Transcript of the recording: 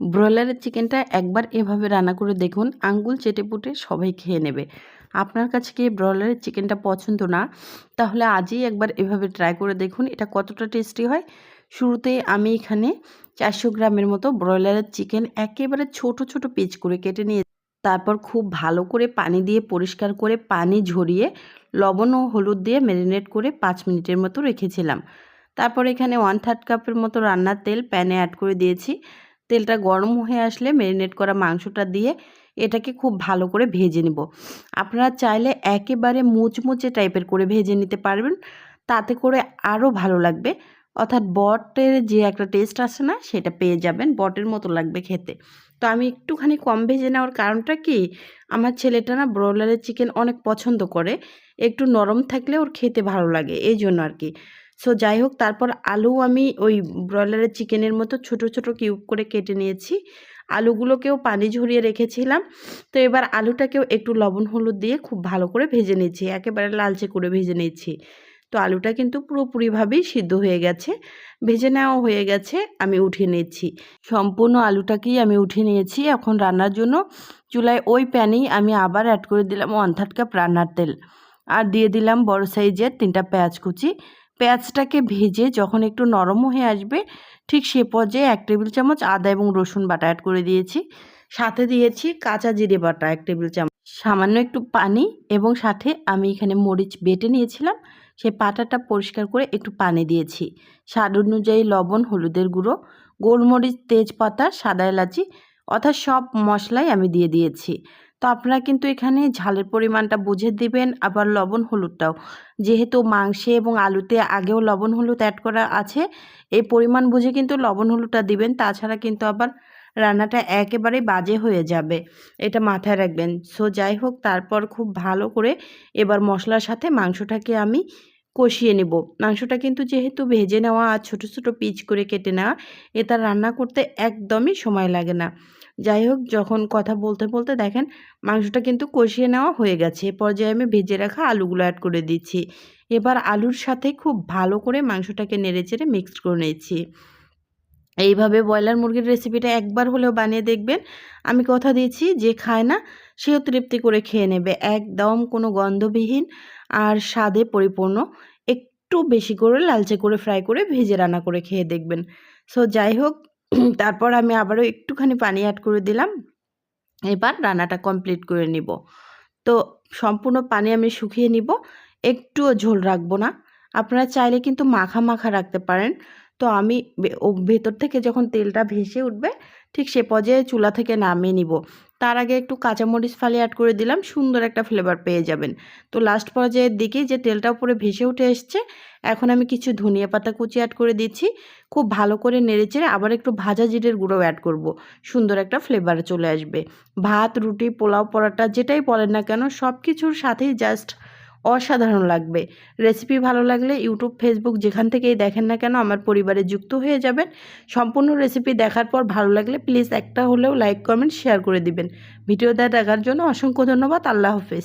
ব্রয়লারের চিকেনটা একবার এভাবে রান্না করে দেখুন, আঙ্গুল চেটেপুটে সবাই খেয়ে নেবে। আপনার কাছে কি ব্রয়লারের চিকেনটা পছন্দ না? তাহলে আজই একবার এভাবে ট্রাই করে দেখুন এটা কতটা টেস্টি হয়। শুরুতে আমি এখানে 400 গ্রামের মতো ব্রয়লারের চিকেন একেবারে ছোট ছোট পিস করে কেটে নিয়ে তারপর খুব ভালো করে পানি দিয়ে পরিষ্কার করে পানি ঝরিয়ে লবণ ও হলুদ দিয়ে ম্যারিনেট করে 5 মিনিটের মতো রেখেছিলাম। তারপর এখানে 1/3 কাপের মতো রান্নার তেল প্যানে অ্যাড করে দিয়েছি। তেলটা গরম হয়ে আসলে ম্যারিনেট করা মাংসটা দিয়ে এটাকে খুব ভালো করে ভেজে নেব। আপনারা চাইলে একেবারে মুচমুচে টাইপের করে ভেজে নিতে পারবেন, তাতে করে আরও ভালো লাগবে। অর্থাৎ বটের যে একটা টেস্ট আসে না, সেটা পেয়ে যাবেন, বটের মতো লাগবে খেতে। তো আমি একটুখানি কম ভেজে নেওয়ার কারণটা কি, আমার ছেলেটা না ব্রয়লারের চিকেন অনেক পছন্দ করে, একটু নরম থাকলে ওর খেতে ভালো লাগে, এই জন্য আর কি। সো যাই হোক, তারপর আলু আমি ওই ব্রয়লারের চিকেনের মতো ছোট ছোট কিউব করে কেটে নিয়েছি। আলুগুলোকেও পানি ঝরিয়ে রেখেছিলাম। তো এবার আলুটাকেও একটু লবণ হলুদ দিয়ে খুব ভালো করে ভেজে নিয়েছি, একেবারে লালচে করে ভেজে নিয়েছি। তো আলুটা কিন্তু পুরোপুরিভাবেই সিদ্ধ হয়ে গেছে, ভেজে নেওয়া হয়ে গেছে। আমি উঠিয়ে নিচ্ছি, সম্পূর্ণ আলুটাকেই আমি উঠিয়ে নিয়েছি। এখন রান্নার জন্য চুলায় ওই প্যানেই আমি আবার অ্যাড করে দিলাম 1/3 কাপ রান্নার তেল, আর দিয়ে দিলাম বড় সাইজের 3টা পেঁয়াজ কুচি। পেঁয়াজটাকে ভেজে যখন একটু নরম হয়ে আসবে, ঠিক সে পর্যায়ে 1 টেবিল চামচ আদা এবং রসুন বাটা অ্যাড করে দিয়েছি। সাথে দিয়েছি কাঁচা জিরে বাটা 1 টেবিল চামচ, সামান্য একটু পানি, এবং সাথে আমি এখানে মরিচ বেটে নিয়েছিলাম, সেই পাটাটা পরিষ্কার করে একটু পানি দিয়েছি। স্বাদ অনুযায়ী লবণ, হলুদের গুঁড়ো, গোলমরিচ, তেজপাতা, সাদা এলাচি, অর্থাৎ সব মশলাই আমি দিয়ে দিয়েছি। তো আপনারা কিন্তু এখানে ঝালের পরিমাণটা বুঝে দিবেন, আবার লবণ হলুদটাও, যেহেতু মাংসে এবং আলুতে আগেও লবণ হলুদ অ্যাড করা আছে, এই পরিমাণ বুঝে কিন্তু লবণ হলুদটা দিবেন, তাছাড়া কিন্তু আবার রান্নাটা একেবারেই বাজে হয়ে যাবে, এটা মাথায় রাখবেন। সো যাই হোক, তারপর খুব ভালো করে এবার মশলার সাথে মাংসটাকে আমি কষিয়ে নেব। মাংসটা কিন্তু যেহেতু ভেজে নেওয়া আর ছোটো ছোটো পিস করে কেটে নেওয়া, এটা রান্না করতে একদমই সময় লাগে না। যাই হোক, যখন কথা বলতে বলতে দেখেন মাংসটা কিন্তু কষিয়ে নেওয়া হয়ে গেছে, এ পর্যায়ে আমি ভেজে রাখা আলুগুলো অ্যাড করে দিচ্ছি। এবার আলুর সাথে খুব ভালো করে মাংসটাকে নেড়েচেড়ে মিক্সড করে নিয়েছি। এইভাবে ব্রয়লার মুরগির রেসিপিটা একবার হলেও বানিয়ে দেখবেন। আমি কথা দিয়েছি, যে খায় না সেও তৃপ্তি করে খেয়ে নেবে, একদম কোনো গন্ধবিহীন আর স্বাদে পরিপূর্ণ। একটু বেশি করে লালচে করে ফ্রাই করে ভেজে রান্না করে খেয়ে দেখবেন। সো যাই হোক, তারপর আমি আবারও একটুখানি পানি অ্যাড করে দিলাম। এবার রান্নাটা কমপ্লিট করে নিব। তো সম্পূর্ণ পানি আমি শুকিয়ে নিব, একটুও ঝোল রাখবো না। আপনারা চাইলে কিন্তু মাখা মাখা রাখতে পারেন। তো আমি ভেতর থেকে যখন তেলটা ভেসে উঠবে, ঠিক সে পর্যায়ে চুলা থেকে নামিয়ে নিব। তার আগে একটু কাঁচামরিচ ফালি অ্যাড করে দিলাম, সুন্দর একটা ফ্লেভার পেয়ে যাবেন। তো লাস্ট পর্যায়ের দিকে যে তেলটা উপরে ভেসে উঠে এসছে, এখন আমি কিছু ধনিয়া পাতা কুচি অ্যাড করে দিচ্ছি। খুব ভালো করে নেড়েচেড়ে আবার একটু ভাজা জিরের গুঁড়ো অ্যাড করব, সুন্দর একটা ফ্লেভার চলে আসবে। ভাত, রুটি, পোলাও, পরোটা যেটাই বলেন না কেন, সব কিছুর সাথেই জাস্ট অসাধারণ লাগবে। রেসিপি ভালো লাগলে ইউটিউব, ফেসবুক যেখান থেকেই দেখেন না কেন আমার পরিবারে যুক্ত হয়ে যাবেন। সম্পূর্ণ রেসিপি দেখার পর ভালো লাগলে প্লিজ একটা হলেও লাইক, কমেন্ট, শেয়ার করে দিবেন। ভিডিওটা দেখার জন্য অসংখ্য ধন্যবাদ। আল্লাহ হাফেজ।